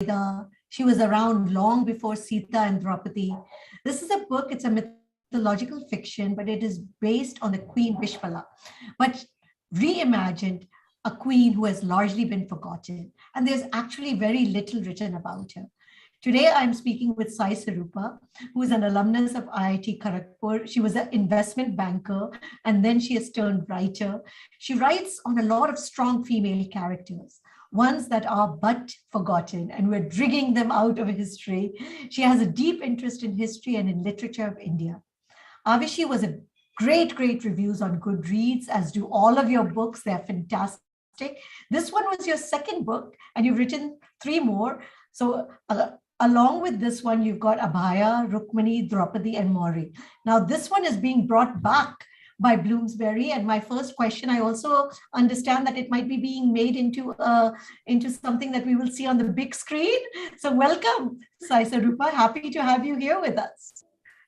Veda. She was around long before Sita and Draupadi. This is a book, it's a mythological fiction, but it is based on the Queen Vishpala, but reimagined a queen who has largely been forgotten. And there's actually very little written about her. Today, I'm speaking with Saiswaroopa, who is an alumnus of IIT Kharagpur. She was an investment banker, and then she has turned writer. She writes on a lot of strong female characters, ones that are but forgotten, and we're digging them out of history. She has a deep interest in history and in literature of India. Avishi was a great reviews on Goodreads, as do all of your books. They're fantastic. This one was your second book, and you've written 3 more. So along with this one, you've got Abhaya, Rukmani, Draupadi, and Mauri. Now, this one is being brought back by Bloomsbury. And my first question, I also understand that it might be being made into something that we will see on the big screen. So welcome, Saiswaroopa. Happy to have you here with us.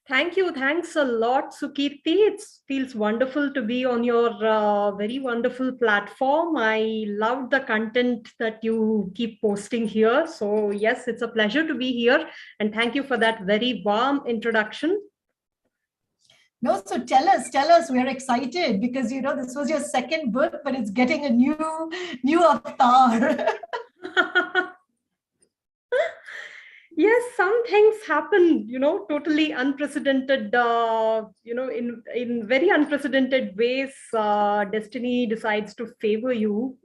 Thank you. Thanks a lot, Sukirti. It feels wonderful to be on your very wonderful platform. I love the content that you keep posting here. So yes, it's a pleasure to be here. And thank you for that very warm introduction. No, so tell us, we're excited because, you know, this was your second book, but it's getting a new avatar. Yes, some things happen, you know, totally unprecedented, you know, in very unprecedented ways, destiny decides to favor you.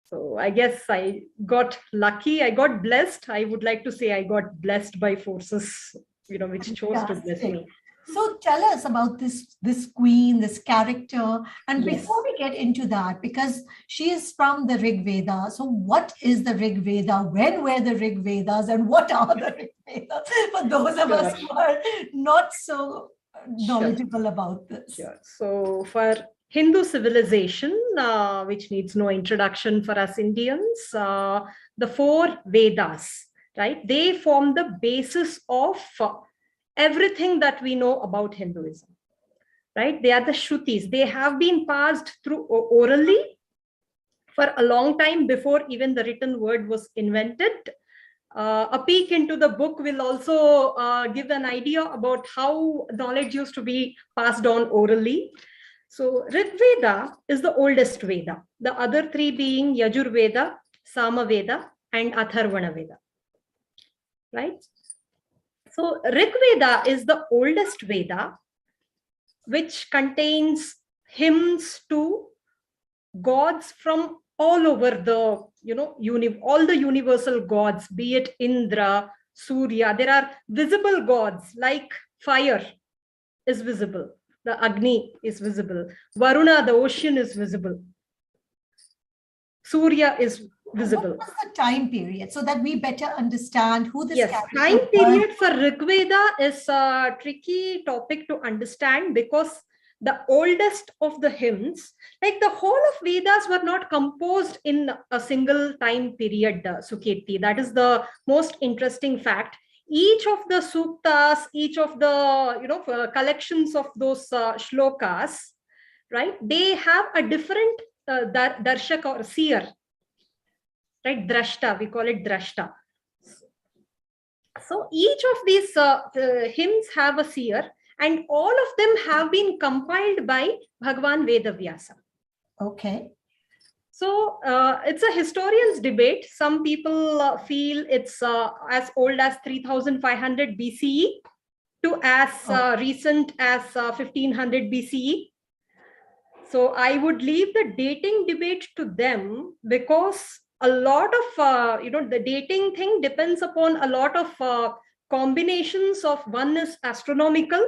So I guess I got lucky, I got blessed. I would like to say I got blessed by forces, you know, which chose to bless me. So tell us about this queen, this character. And Yes. Before we get into that, because she is from the Rig Veda. So what is the Rig Veda? When were the Rig Vedas? And what are the Rig Vedas? For those of us who are not so knowledgeable about this. Sure. So for Hindu civilization, which needs no introduction for us Indians, the 4 Vedas, right? They form the basis of everything that we know about Hinduism, right? They are the Shrutis. They have been passed through orally for a long time before even the written word was invented. A peek into the book will also give an idea about how knowledge used to be passed on orally. So Rig Veda is the oldest Veda, the other 3 being Yajur Veda, Sama Veda, and Atharvana Veda, right? So Rig Veda is the oldest Veda, which contains hymns to gods from all over the, you know, all the universal gods, be it Indra, Surya. There are visible gods like fire is visible, the Agni is visible, Varuna, the ocean, is visible, Surya is visible. What was the time period so that we better understand who this character time was? period for Rig Veda is a tricky topic to understand because the oldest of the hymns, like the whole of Vedas, were not composed in a single time period, Sukirti. That is the most interesting fact. Each of the suktas, each of the, you know, collections of those shlokas, right? They have a different darshak or seer, right? Drashta, we call it Drashta. So each of these hymns have a seer, and all of them have been compiled by Bhagwan Vedavyasa. Okay. So it's a historian's debate. Some people feel it's as old as 3500 BCE to as recent as 1500 BCE. So I would leave the dating debate to them because a lot of, you know, the dating thing depends upon a lot of combinations of. One is astronomical,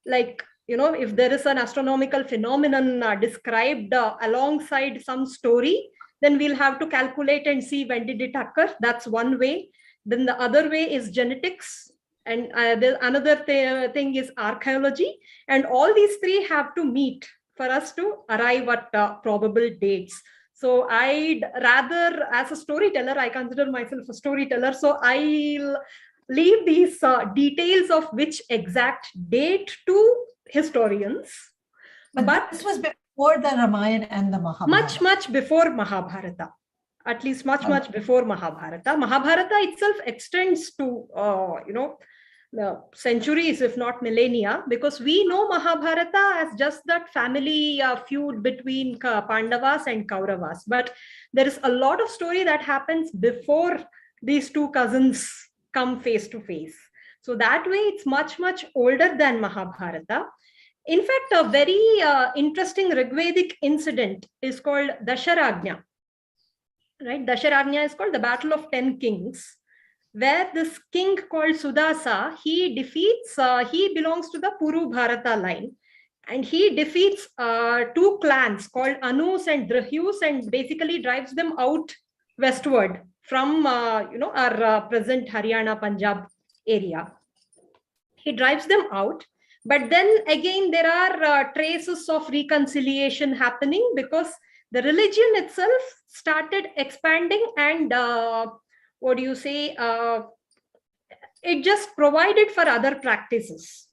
like, you know, if there is an astronomical phenomenon described alongside some story, then we'll have to calculate and see when did it occur. That's one way. Then the other way is genetics. And another thing is archaeology. And all these 3 have to meet for us to arrive at probable dates. So I'd rather, as a storyteller, I consider myself a storyteller. So I'll leave these details of which exact date to historians. But this was before the Ramayana and the Mahabharata. Much before Mahabharata. at least much before Mahabharata. Mahabharata itself extends to, centuries, if not millennia, because we know Mahabharata as just that family feud between Pandavas and Kauravas. But there is a lot of story that happens before these two cousins come face to face. So that way, it's much older than Mahabharata. In fact, a very interesting Rigvedic incident is called Dasharagnya. Right? Dasharagnya is called the Battle of 10 Kings, where this king called Sudasa, he belongs to the Puru Bharata line, and he defeats two clans called Anus and Drahyus, and basically drives them out westward from our present Haryana, Punjab area. He drives them out, but then again there are traces of reconciliation happening, because the religion itself started expanding, and it just provided for other practices.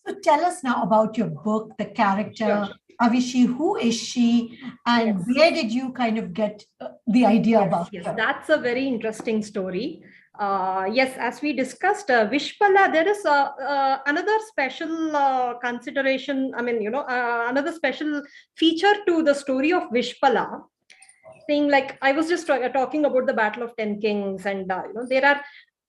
So tell us now about your book, the character, Sure. Avishi. Who is she, and Yes. where did you kind of get the idea about Yes, her? that's a very interesting story. Yes, as we discussed, Vishpala, there is another special consideration. Another special feature to the story of Vishpala. Thing like I was just talking about the Battle of 10 Kings, and there are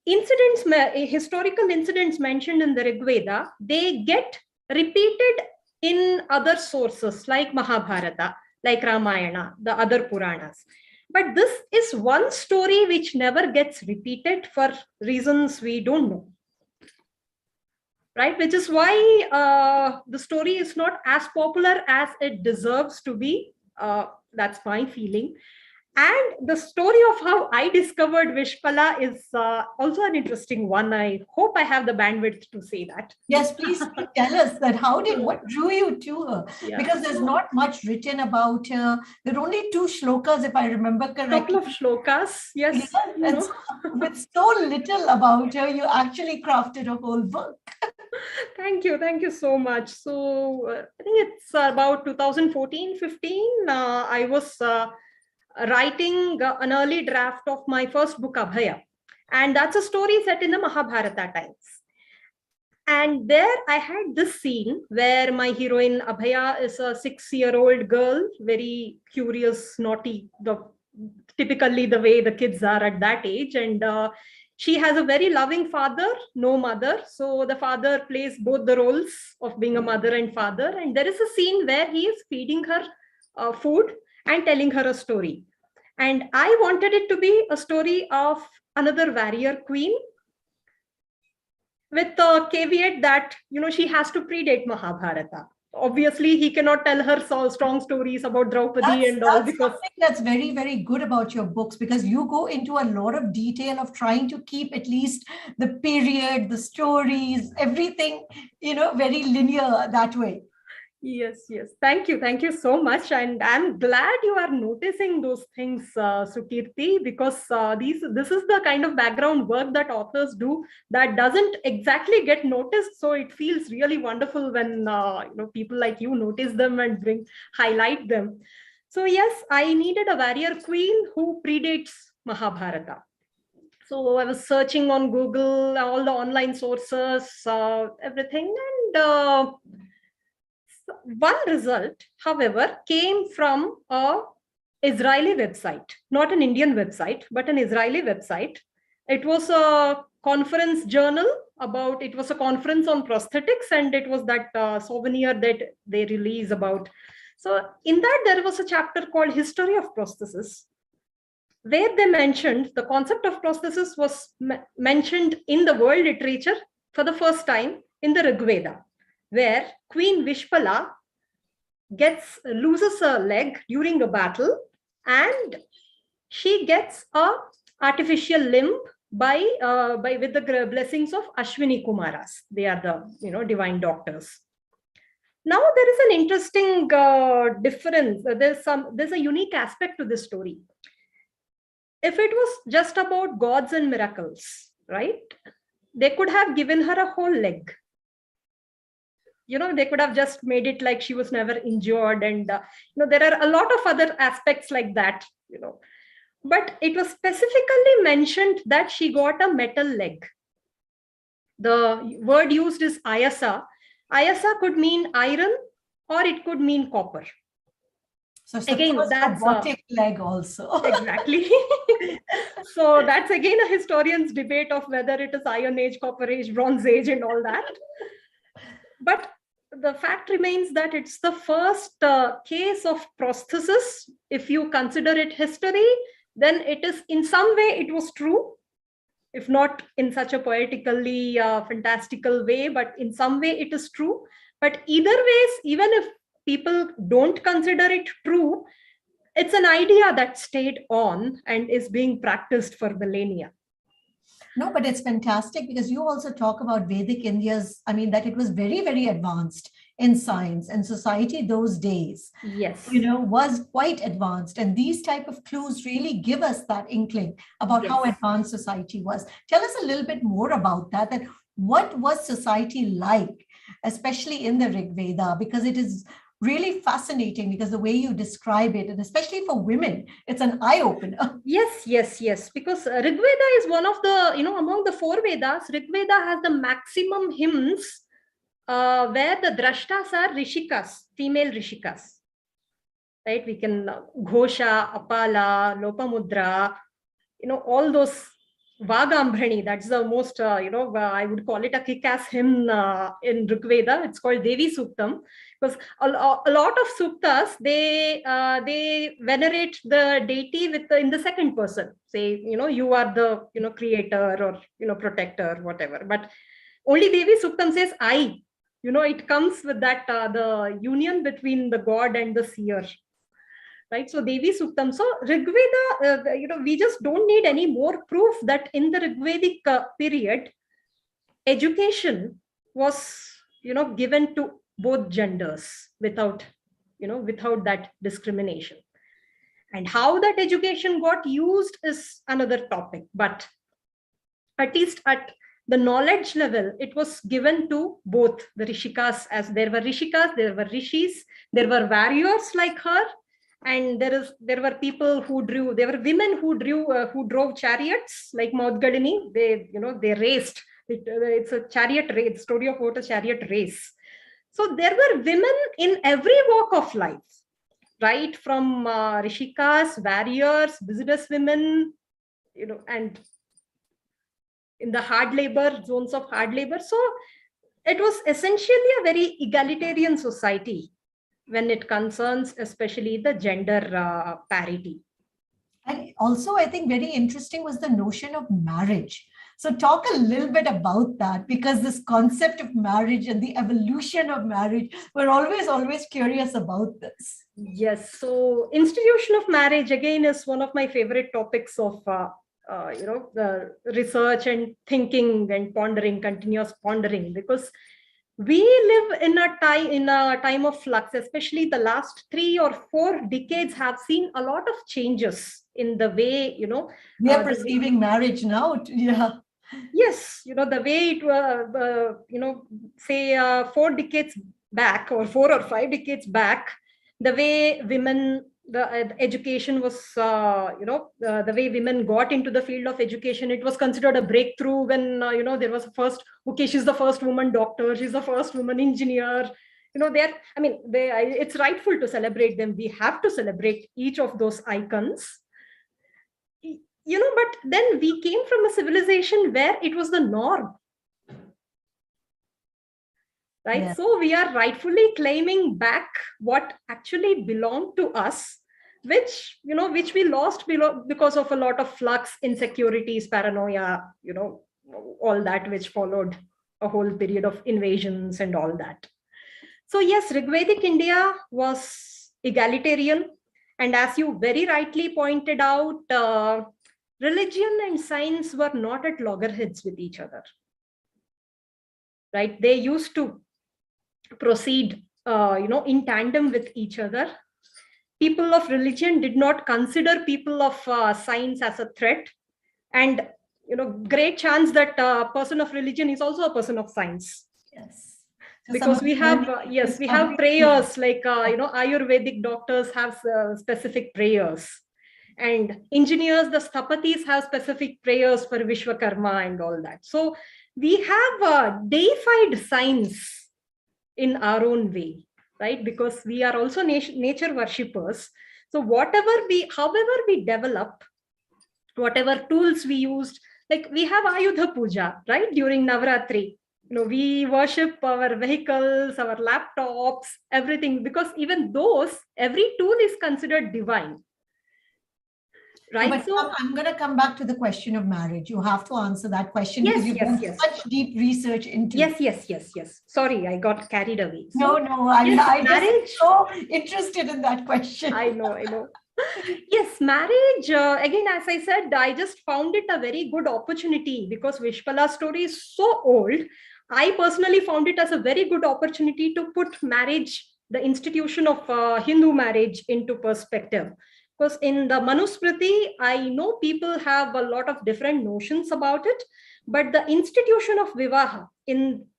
incidents, historical incidents mentioned in the Rig Veda. They get repeated in other sources like Mahabharata, like Ramayana, the other Puranas. But this is one story which never gets repeated for reasons we don't know. Right? Which is why the story is not as popular as it deserves to be. That's my feeling. And the story of how I discovered Vishpala is also an interesting one. I hope I have the bandwidth to say that. Yes, please tell us that. What drew you to her? Yeah. Because there's not much written about her. There are only 2 shlokas, if I remember correctly. Couple of shlokas, yes. Yes, with so little about her, you actually crafted a whole book. Thank you so much. So I think it's about 2014-15. I was writing an early draft of my first book, Abhaya. And that's a story set in the Mahabharata times. And there I had this scene where my heroine Abhaya is a 6-year-old girl, very curious, naughty, typically the way the kids are at that age. And she has a very loving father, no mother. So the father plays both the roles of being a mother and father. And there is a scene where he is feeding her food and telling her a story. And I wanted it to be a story of another warrior queen, with the caveat that, she has to predate Mahabharata. Obviously, he cannot tell her so strong stories about Draupadi and all, because something that's very, very good about your books, because you go into a lot of detail of trying to keep at least the period, the stories, everything, very linear that way. Yes. Thank you so much. And I'm glad you are noticing those things, Sukirti, because this is the kind of background work that authors do that doesn't exactly get noticed. So it feels really wonderful when people like you notice them and highlight them. So yes, I needed a warrior queen who predates Mahabharata. So I was searching on Google, all the online sources, everything, and one result, however, came from an Israeli website, not an Indian website, but an Israeli website. It was a conference journal it was a conference on prosthetics, and it was that souvenir that they release about. So in that, there was a chapter called History of Prosthesis, where they mentioned the concept of prosthesis was mentioned in the world literature for the first time in the Rig Veda, where Queen Vishpala loses a leg during a battle, and she gets a artificial limb with the blessings of Ashwini Kumaras. They are the divine doctors. Now there is an interesting difference. There's a unique aspect to this story. If it was just about gods and miracles, right? They could have given her a whole leg. They could have just made it like she was never injured, and there are a lot of other aspects like that. but it was specifically mentioned that she got a metal leg. The word used is ayasa. Ayasa could mean iron or it could mean copper. So it's Again, the first that's robotic leg also. exactly. So that's again a historian's debate of whether it is Iron Age, Copper Age, Bronze Age, and all that. But the fact remains that it's the first case of prosthesis. If you consider it history, then it is in some way it was true, if not in such a poetically fantastical way, but in some way it is true. But either ways, even if people don't consider it true, it's an idea that stayed on and is being practiced for millennia. No, but it's fantastic because you also talk about Vedic India's, I mean, that it was very, very advanced in science and society those days. Yes. Was quite advanced. And these type of clues really give us that inkling about how advanced society was. Tell us a little bit more about that what was society like, especially in the Rig Veda, because it is really fascinating because the way you describe it, and especially for women, it's an eye-opener. Yes. Because Rig Veda is one of the, among the 4 Vedas, Rig Veda has the maximum hymns where the drashtas are rishikas, female rishikas. Right? We can Ghosha, Apala, Lopamudra, all those Vagambrani, that's the most, I would call it a kick-ass hymn in Rig Veda. It's called Devi Suktam, because a lot of suktas, they venerate the deity in the second person. Say, you are the, creator or, protector, whatever. But only Devi Suktam says, I. It comes with that, the union between the god and the seer. Right, so Devi Suktam. So Rig Veda, we just don't need any more proof that in the Rigvedic period, education was, given to both genders without that discrimination. And how that education got used is another topic. But at least at the knowledge level, it was given to both the Rishikas, as there were Rishikas, there were Rishis, there were warriors like her. And there were people who there were women who drove chariots like Maudgadini. They raced. It's a chariot race, story of what a chariot race. So there were women in every walk of life, right? From rishikas, warriors, business women, and in the hard labor, zones of hard labor. So it was essentially a very egalitarian society when it concerns especially the gender parity. And also, I think very interesting was the notion of marriage. So talk a little bit about that, because this concept of marriage and the evolution of marriage, we're always curious about this. Yes. So institution of marriage, again, is one of my favorite topics of, the research and thinking and pondering, continuous pondering, because we live in a time of flux. Especially the last 3 or 4 decades have seen a lot of changes in the way, we are perceiving marriage now. Yeah. Yes, the way it was, say 4 decades back, or 4 or 5 decades back, the way women, the education was, the way women got into the field of education, it was considered a breakthrough when, there was a first, okay, she's the first woman doctor, she's the first woman engineer. It's rightful to celebrate them. We have to celebrate each of those icons. But then we came from a civilization where it was the norm. Right? Yeah. So we are rightfully claiming back what actually belonged to us, which we lost because of a lot of flux, insecurities, paranoia, all that which followed a whole period of invasions and all that. So yes, Rigvedic India was egalitarian. And as you very rightly pointed out, religion and science were not at loggerheads with each other. Right? They used to proceed, in tandem with each other. People of religion did not consider people of science as a threat. And, great chance that a person of religion is also a person of science. Yes. So because we have, we have prayers like, Ayurvedic doctors have specific prayers. And engineers, the sthapatis, have specific prayers for Vishwakarma and all that. So we have deified science in our own way, right? Because we are also nature worshippers. So however we develop, whatever tools we used, like we have Ayudha Puja, right? During Navaratri, we worship our vehicles, our laptops, everything, because even those, every tool is considered divine. Right. But so I'm going to come back to the question of marriage. You have to answer that question yes, because you've done such deep research into yes. Sorry, I got carried away. So, no. I'm marriage. So interested in that question. I know. Yes, marriage. Again, as I said, I just found it a very good opportunity because Vishpala's story is so old. I personally found it as a very good opportunity to put marriage, the institution of Hindu marriage, into perspective. Because in the Manusmriti, I know people have a lot of different notions about it, but the institution of Vivaha,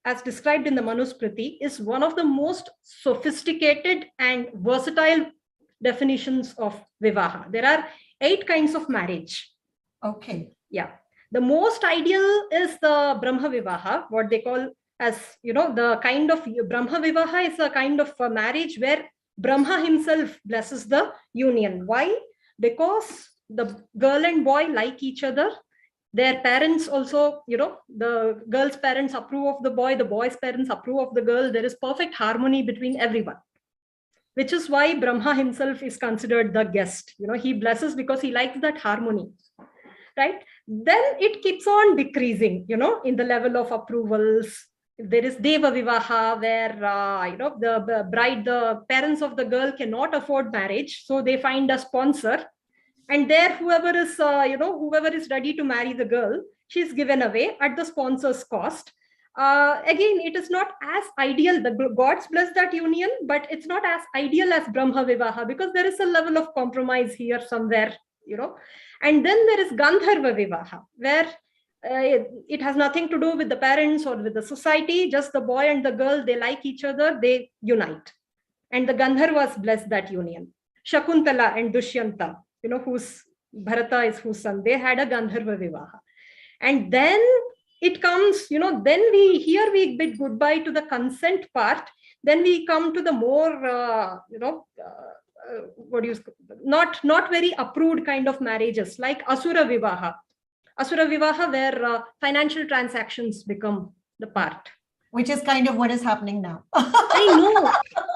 as described in the Manusmriti, is one of the most sophisticated and versatile definitions of Vivaha. There are 8 kinds of marriage. Okay. Yeah. The most ideal is the Brahma Vivaha, what they call as, the kind of Brahma Vivaha is a kind of a marriage where Brahma himself blesses the union. Why? Because the girl and boy like each other. Their parents also, the girl's parents approve of the boy's parents approve of the girl. There is perfect harmony between everyone, which is why Brahma himself is considered the guest. He blesses because he likes that harmony, right? Then it keeps on decreasing, in the level of approvals. There is Deva Vivaha, where the bride, the parents of the girl cannot afford marriage, so they find a sponsor, and there whoever is ready to marry the girl, she's given away at the sponsor's cost. Again, it is not as ideal. The gods bless that union, but it's not as ideal as Brahma Vivaha because there is a level of compromise here somewhere, And then there is Gandharva Vivaha, where it has nothing to do with the parents or with the society, just the boy and the girl, they like each other, they unite. And the Gandharvas bless that union. Shakuntala and Dushyanta, whose Bharata is whose son, they had a Gandharva Vivaha. And then it comes, then we bid goodbye to the consent part. Then we come to the more, not very approved kind of marriages, like Asura Vivaha. Asura Vivaha, where financial transactions become the part. Which is kind of what is happening now. I know.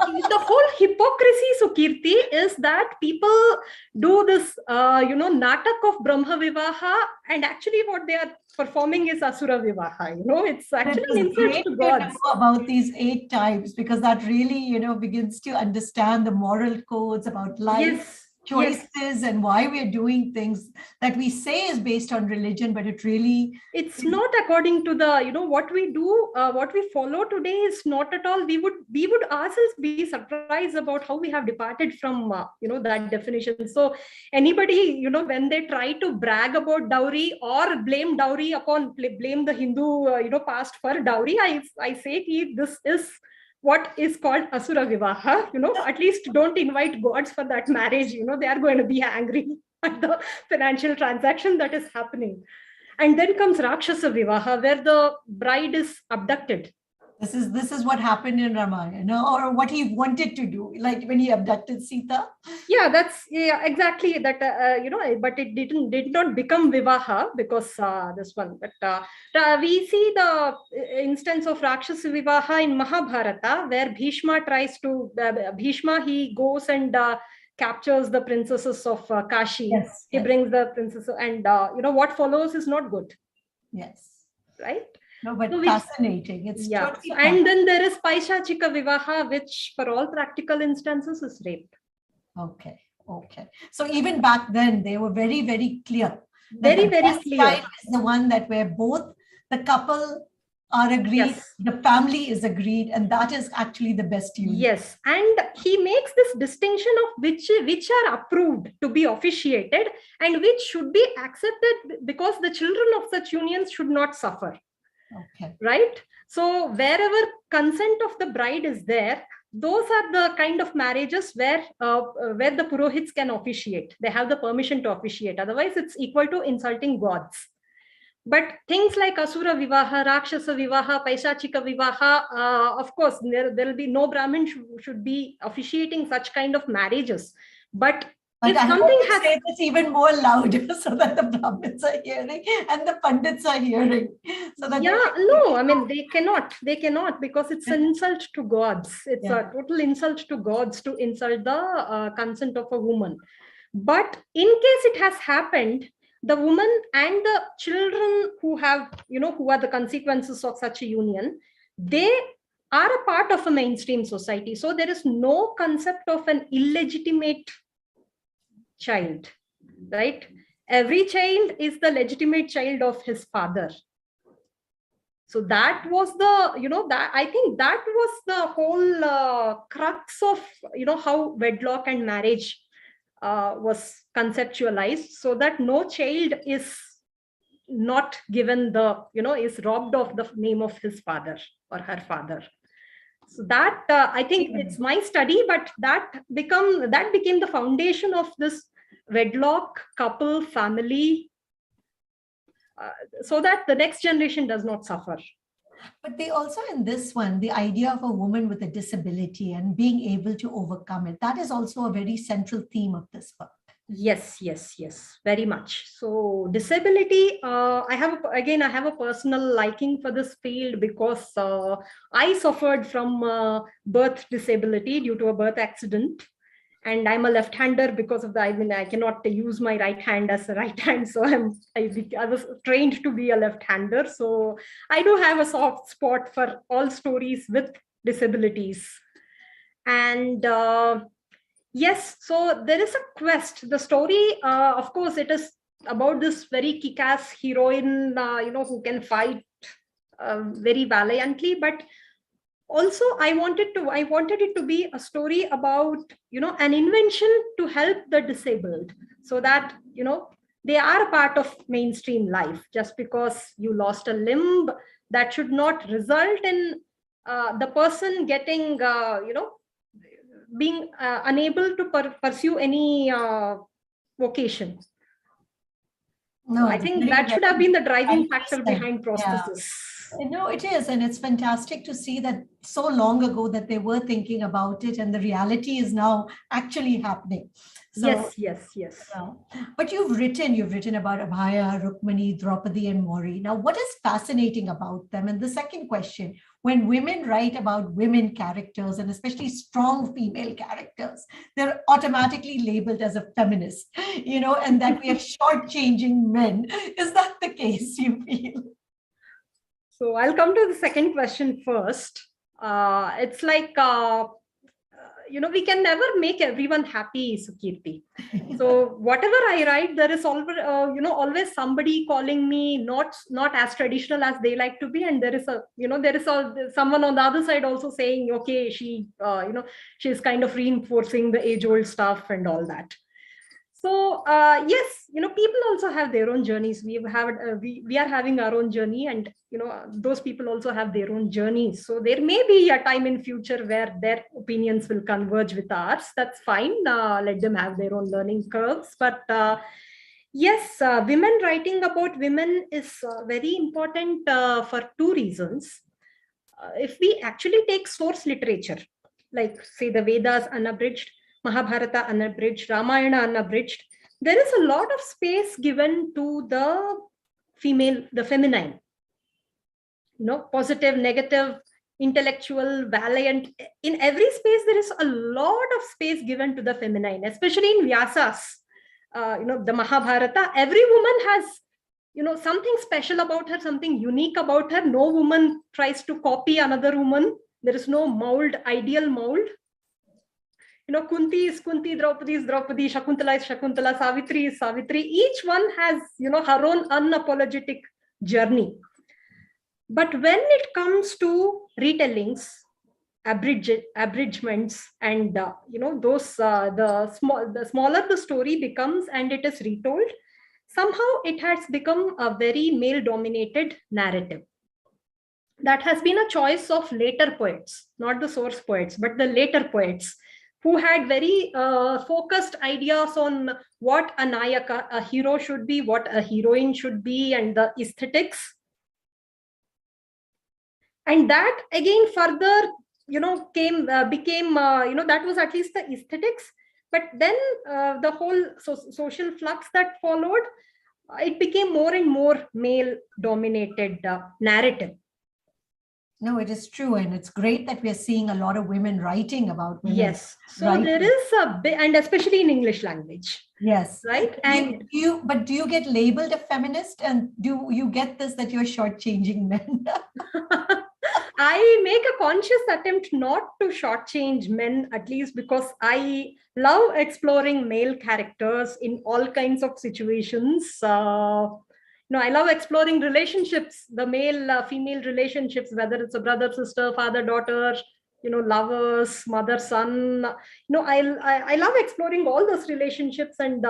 The whole hypocrisy, Sukirti, is that people do this, natak of Brahma Vivaha, and actually what they are performing is Asura Vivaha. It's actually an insult to gods. About these 8 types, because that really, begins to understand the moral codes about life. Choices and why we're doing things that we say is based on religion, but it's not according to the what we do, what we follow today is not at all. We would ourselves be surprised about how we have departed from that definition. So anybody when they try to brag about dowry or blame the Hindu past for dowry, I say this is what is called Asura Vivaha, at least don't invite gods for that marriage, they are going to be angry at the financial transaction that is happening. And then comes Rakshasa Vivaha, where the bride is abducted. This is what happened in Ramayana, or what he wanted to do, like when he abducted Sita. Yeah, exactly that. But it did not become Vivaha because this one. But we see the instance of Rakshasa Vivaha in Mahabharata, where Bhishma tries to. Bhishma, he goes and captures the princesses of Kashi. He brings the princesses, and what follows is not good. Yes. Right. No, but fascinating. It's totally and then there is Paishachika Vivaha, which for all practical instances is rape. Okay. So even back then, they were very, very clear. Very clear. Is the one that where both the couple are agreed, the family is agreed, and that is actually the best union. Yes, and he makes this distinction of which are approved to be officiated and which should be accepted because the children of such unions should not suffer. Okay. Right. So wherever consent of the bride is there, those are the kind of marriages where the Purohits can officiate. They have the permission to officiate. Otherwise, it's equal to insulting gods. But things like Asura Vivaha, Rakshasa Vivaha, Paishachika Vivaha, of course, there will be no Brahmin should be officiating such kind of marriages. But if I something has say this even more louder so that the Brahmins are hearing and the Pandits are hearing. So that no, I mean, they cannot because it's an insult to gods. It's a total insult to gods to insult the consent of a woman. But in case it has happened, the woman and the children who have, who are the consequences of such a union, they are a part of a mainstream society. So there is no concept of an illegitimate child, right? Every child is the legitimate child of his father. So that was the, I think that was the whole crux of, how wedlock and marriage was conceptualized, so that no child is not given the, is robbed of the name of his father or her father. So that I think it's my study, but that became the foundation of this wedlock, couple, family, so that the next generation does not suffer. But they also, in this one, the idea of a woman with a disability and being able to overcome it, that is also a very central theme of this book. Yes, very much. So disability, I have a personal liking for this field because I suffered from birth disability due to a birth accident. And I'm a left-hander because of that. I mean, I cannot use my right hand as a right hand. So I was trained to be a left-hander. So I do have a soft spot for all stories with disabilities. And yes, so there is a quest. The story, of course, it is about this very kick-ass heroine, who can fight very valiantly, but also I wanted it to be a story about, an invention to help the disabled, so that, they are a part of mainstream life. Just because you lost a limb, that should not result in the person getting, being unable to pursue any vocation. No, I think that should have been the driving factor behind prosthesis. No, it is. And it's fantastic to see that so long ago that they were thinking about it, and the reality is now actually happening. So, yes. But you've written about Abhaya, Rukmani, Draupadi, and Mori. Now, what is fascinating about them? And the second question, when women write about women characters, and especially strong female characters, they're automatically labeled as a feminist, and that we are shortchanging men. Is that the case, you feel? So I'll come to the second question first. It's like, we can never make everyone happy, Sukirti. So whatever I write, there is always, always somebody calling me not as traditional as they like to be, and there is someone on the other side also saying, okay, she, she's kind of reinforcing the age-old stuff and all that. So yes, people also have their own journeys. We are having our own journey, and those people also have their own journeys. So there may be a time in future where their opinions will converge with ours. That's fine. Let them have their own learning curves. But yes, women writing about women is very important for two reasons. If we actually take source literature, like say the Vedas unabridged, Mahabharata unabridged, Ramayana unabridged, there is a lot of space given to the feminine, positive, negative, intellectual, valiant. In every space, there is a lot of space given to the feminine, especially in Vyasas, the Mahabharata. Every woman has, something special about her, something unique about her. No woman tries to copy another woman. There is no ideal mold. Kunti is Kunti, Draupadi is Draupadi, Shakuntala is Shakuntala, Savitri is Savitri. Each one has, her own unapologetic journey. But when it comes to retellings, abridgments, and those the smaller the story becomes and it is retold, somehow it has become a very male-dominated narrative. that has been a choice of later poets, not the source poets, but the later poets, who had very focused ideas on what a nayaka, a hero should be, what a heroine should be, and the aesthetics. And that again further, became, that was at least the aesthetics. But then the whole social flux that followed, it became more and more male dominated narrative. No, it is true. And it's great that we are seeing a lot of women writing about women. Yes. So writing. there is a bit, and especially in English language. Yes. Right. And do you get labeled a feminist? And do you get this, that you're shortchanging men? I make a conscious attempt not to shortchange men, at least because I love exploring male characters in all kinds of situations. I love exploring relationships, the male-female relationships, whether it's a brother, sister, father, daughter, lovers, mother, son. I love exploring all those relationships and,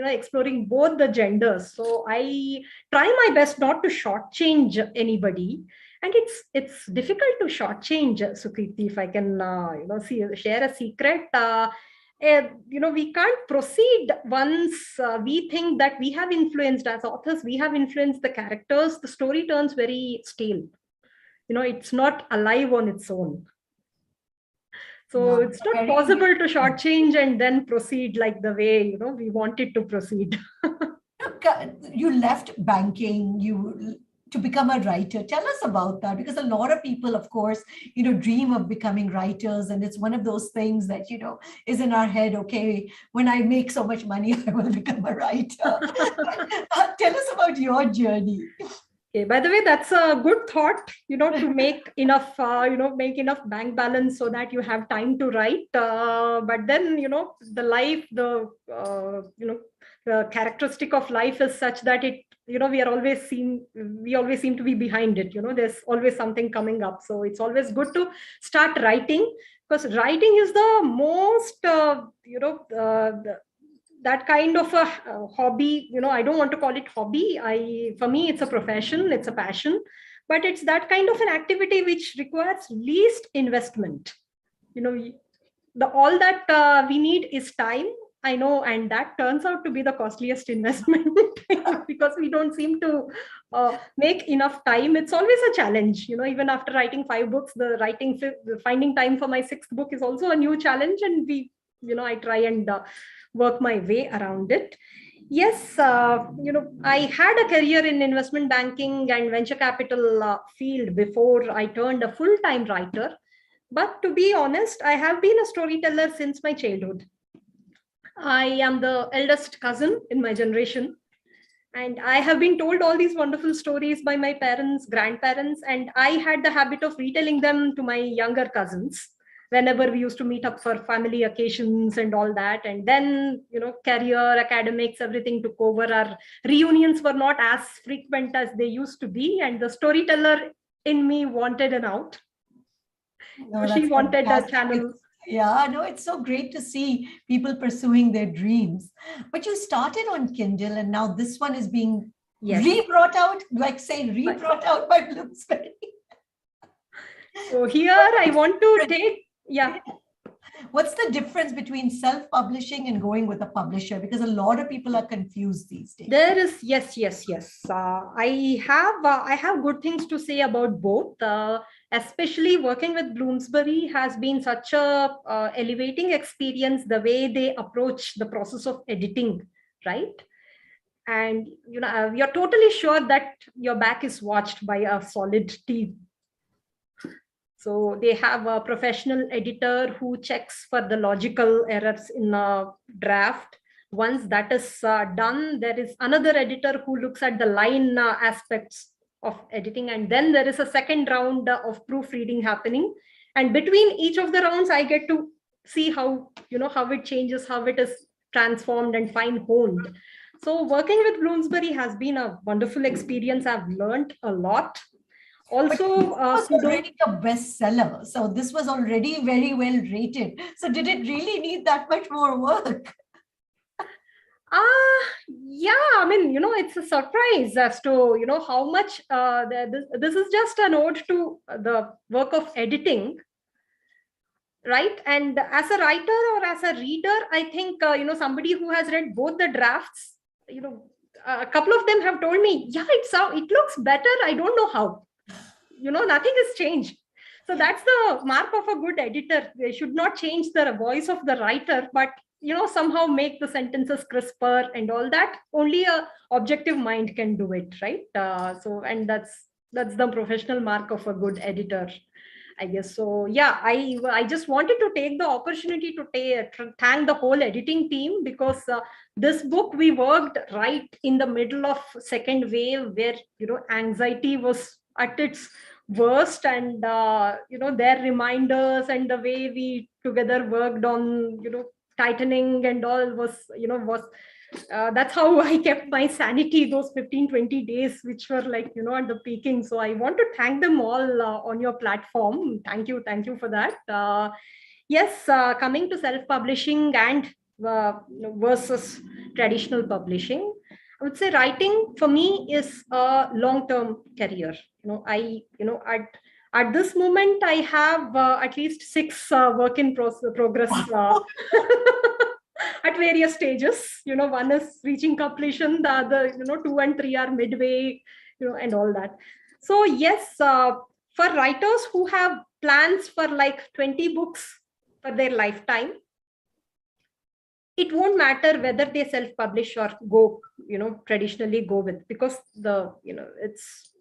exploring both the genders. So I try my best not to shortchange anybody. And it's difficult to shortchange, Sukriti, if I can, share a secret. We can't proceed once we think that we have influenced, as authors, we have influenced the characters. The story turns very stale. It's not alive on its own. So it's not possible to shortchange and then proceed like the way, we wanted to proceed. You left banking, to become a writer. Tell us about that, because a lot of people, of course, dream of becoming writers. And it's one of those things that, is in our head. Okay, when I make so much money, I will become a writer. Tell us about your journey. Okay, by the way, that's a good thought, to make enough, bank balance so that you have time to write. But then, the life, the characteristic of life is such that we always seem to be behind it. There's always something coming up. So it's always good to start writing, because writing is the most, that kind of a hobby. I don't want to call it hobby. For me, it's a profession, it's a passion, but it's that kind of an activity which requires least investment. All that we need is time. I know, and that turns out to be the costliest investment because we don't seem to make enough time. It's always a challenge, even after writing 5 books, finding time for my 6th book is also a new challenge, and I try and work my way around it. Yes, I had a career in investment banking and venture capital field before I turned a full-time writer. But to be honest, I have been a storyteller since my childhood. I am the eldest cousin in my generation, and I have been told all these wonderful stories by my parents, grandparents, and I had the habit of retelling them to my younger cousins whenever we used to meet up for family occasions and all that. And then, career, academics, everything took over. Our reunions were not as frequent as they used to be, and the storyteller in me wanted an out. No, she wanted fantastic. a channel. Yeah, no, it's so great to see people pursuing their dreams. But you started on Kindle, and now this one is being rebrought out, rebrought out by Bloomsbury. So here I want to take, What's the difference between self-publishing and going with a publisher? Because a lot of people are confused these days. There is, yes. I have good things to say about both. Especially working with Bloomsbury has been such a elevating experience, the way they approach the process of editing, right? And you're totally sure that your back is watched by a solid team. So they have a professional editor who checks for the logical errors in a draft. Once that is done, there is another editor who looks at the line aspects of editing, and then there is a second round of proofreading happening. And between each of the rounds, I get to see how it changes, how it is transformed and fine-honed. So working with Bloomsbury has been a wonderful experience. I've learned a lot. Also, it was already a bestseller, so this was already very well rated. So did it really need that much more work? Yeah, I mean, it's a surprise as to, how much this is just an ode to the work of editing, right? And as a writer or as a reader, I think, somebody who has read both the drafts, a couple of them have told me, yeah, it looks better. I don't know how, nothing has changed. So that's the mark of a good editor. They should not change the voice of the writer, but somehow make the sentences crisper and all that. Only a objective mind can do it, right? And that's the professional mark of a good editor, I guess. So yeah, I just wanted to take the opportunity to thank the whole editing team, because this book we worked right in the middle of second wave, where anxiety was at its worst, and their reminders and the way we together worked on tightening and all was that's how I kept my sanity those 15-20 days, which were like at the peaking. So I want to thank them all on your platform. Thank you for that. Yes, coming to self-publishing and versus traditional publishing, I would say writing for me is a long-term career. At this moment, I have at least 6 work in progress at various stages. One is reaching completion, the other, 2 and 3 are midway, and all that. So yes, for writers who have plans for like 20 books for their lifetime, it won't matter whether they self-publish or go, traditionally go with, because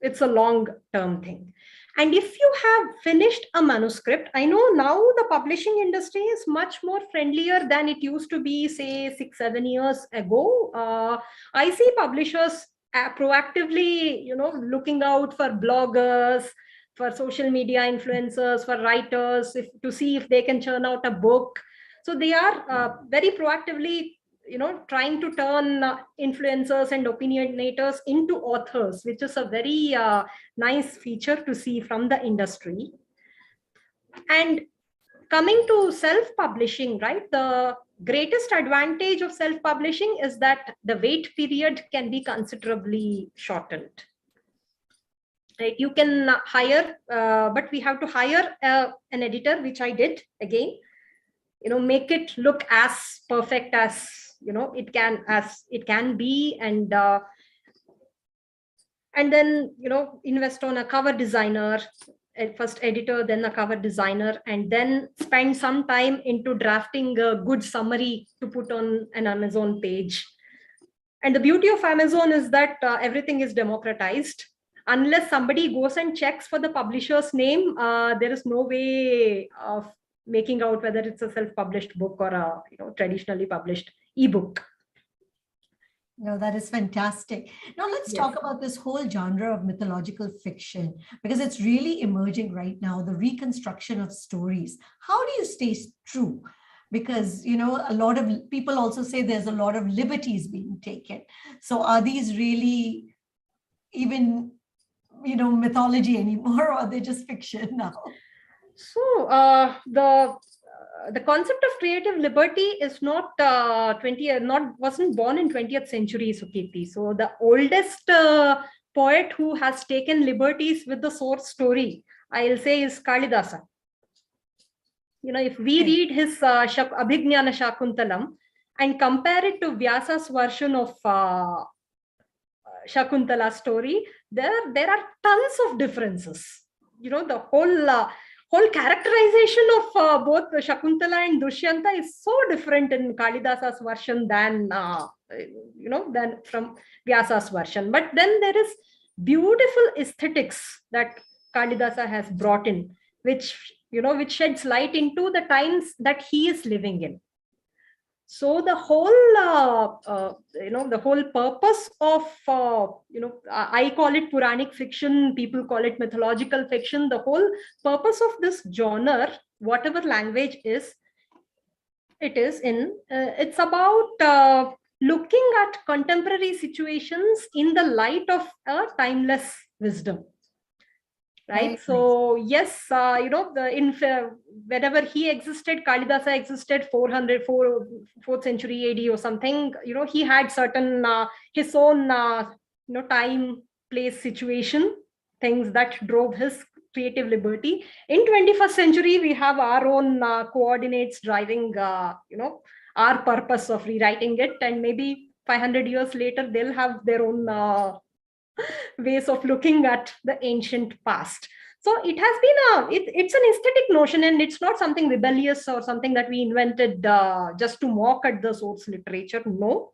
it's a long-term thing. And if you have finished a manuscript, I know now the publishing industry is much more friendlier than it used to be, say 6-7 years ago. I see publishers proactively, looking out for bloggers, for social media influencers, for writers, to see if they can churn out a book. So they are very proactively, trying to turn influencers and opinionators into authors, which is a very nice feature to see from the industry. And coming to self-publishing, right? The greatest advantage of self-publishing is that the wait period can be considerably shortened. Right? You can hire, but we have to hire an editor, which I did again. Make it look as perfect as it can be, and then invest on a cover designer, first editor, then a cover designer, and then spend some time into drafting a good summary to put on an Amazon page. And the beauty of Amazon is that everything is democratized. Unless somebody goes and checks for the publisher's name, there is no way of making out whether it's a self-published book or a traditionally published ebook. No, that is fantastic. Now let's talk about this whole genre of mythological fiction, because it's really emerging right now, the reconstruction of stories. How do you stay true? Because, a lot of people also say there's a lot of liberties being taken. So are these really even, mythology anymore, or are they just fiction now? So the concept of creative liberty is not wasn't born in 20th century, Sukirti. So the oldest poet who has taken liberties with the source story, I'll say, is Kalidasa. If we read his Abhignana Shakuntalam and compare it to Vyasa's version of Shakuntala story, there are tons of differences. The whole characterization of both Shakuntala and Dushyanta is so different in Kalidasa's version than from Vyasa's version. But then there is beautiful aesthetics that Kalidasa has brought in, which sheds light into the times that he is living in. So the whole purpose of I call it Puranic fiction, people call it mythological fiction. The whole purpose of this genre, whatever language it is in, it's about looking at contemporary situations in the light of a timeless wisdom. right? So yes, whenever he existed, Kalidasa existed 4th century AD or something. He had certain his own time, place, situation, things that drove his creative liberty. In 21st century, we have our own coordinates driving our purpose of rewriting it, and maybe 500 years later they'll have their own ways of looking at the ancient past. So it has been it's an aesthetic notion, and it's not something rebellious or something that we invented just to mock at the source literature. No.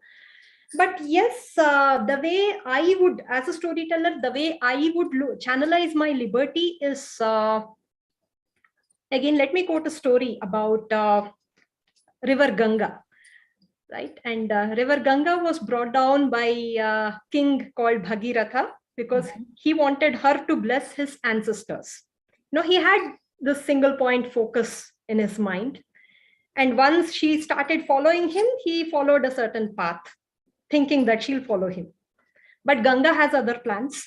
But yes, the way I would, as a storyteller, the way I would channelize my liberty is, again, let me quote a story about River Ganga. Right, and River Ganga was brought down by a king called Bhagiratha because he wanted her to bless his ancestors. He had this single point focus in his mind, and once she started following him, he followed a certain path, thinking that she'll follow him. But Ganga has other plans.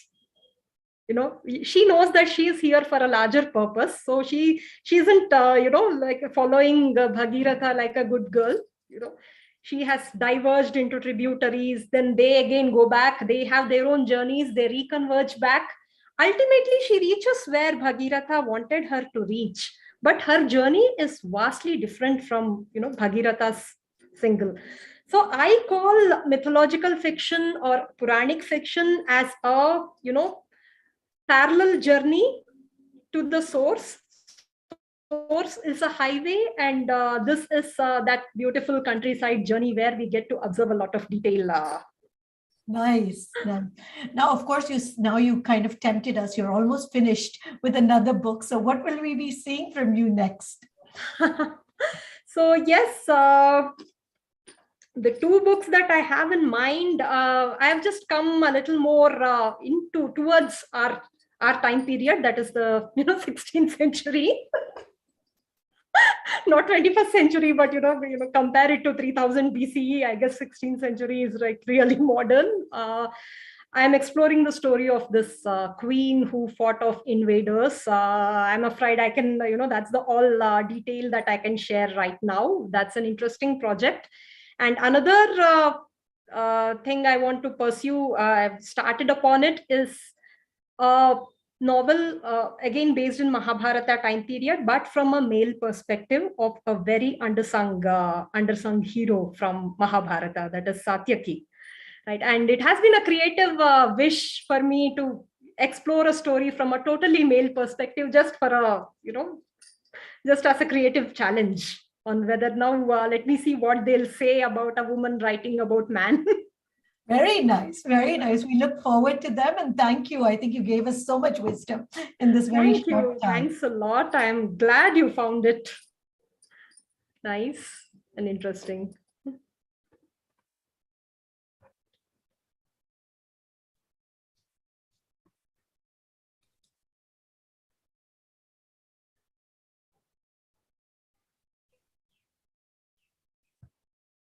She knows that she is here for a larger purpose, so she isn't like following Bhagiratha like a good girl. She has diverged into tributaries, then they again go back, they have their own journeys, they reconverge back. Ultimately, she reaches where Bhagiratha wanted her to reach, but her journey is vastly different from Bhagiratha's single. So I call mythological fiction or Puranic fiction as a parallel journey to the source. Source is a highway, and this is that beautiful countryside journey where we get to observe a lot of detail. Nice. Now, of course, you kind of tempted us. You're almost finished with another book. So what will we be seeing from you next? So yes, the two books that I have in mind, I have just come a little more towards our time period, that is the 16th century. Not 21st century, but compare it to 3000 BCE. I guess 16th century is like really modern. I'm exploring the story of this queen who fought off invaders. I'm afraid I can, that's the all detail that I can share right now. That's an interesting project. And another thing I want to pursue, I've started upon it, is novel, again based in Mahabharata time period, but from a male perspective of a very undersung hero from Mahabharata, that is Satyaki. Right, and it has been a creative wish for me to explore a story from a totally male perspective, just for a just as a creative challenge on whether now let me see what they'll say about a woman writing about man. Very nice. Very nice. We look forward to them, and thank you. I think you gave us so much wisdom in this very short time. Thanks a lot. I am glad you found it nice and interesting.